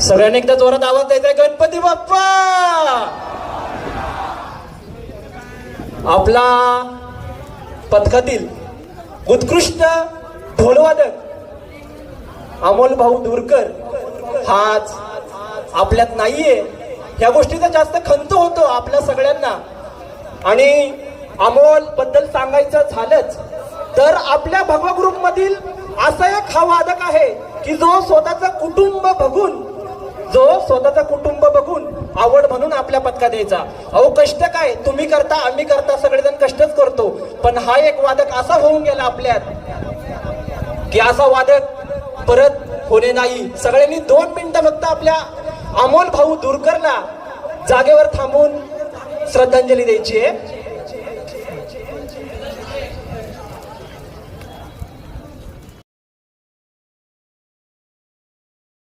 सगळ्यांनी एकदा जोरात आवाज द्यायचा, गणपती बाप्पा. आपला पथकातील उत्कृष्ट ढोलवादक अमोल भाऊ दूरकर हाच आपल्यात नाहीये. ह्या गोष्टीचा जास्त खंत होतो आपल्या सगळ्यांना. आणि अमोल बद्दल सांगायचं झालंच तर आपल्या भगवा ग्रुप मधील असा एक हा वादक आहे की जो स्वतःचं कुटुंब बघून आवड म्हणून आपल्या पथकात यायचा. अहो कष्ट काय, तुम्ही करता आम्ही करता सगळेजण कष्टच करतो, पण हा एक वादक असा होऊन गेला आपल्यात की असा वादक परत होणे नाही. सगळ्यांनी 2 मिनिटं फक्त आपल्या अमोल भाऊ दूरकरला जागेवर थांबून श्रद्धांजली द्यायची आहे.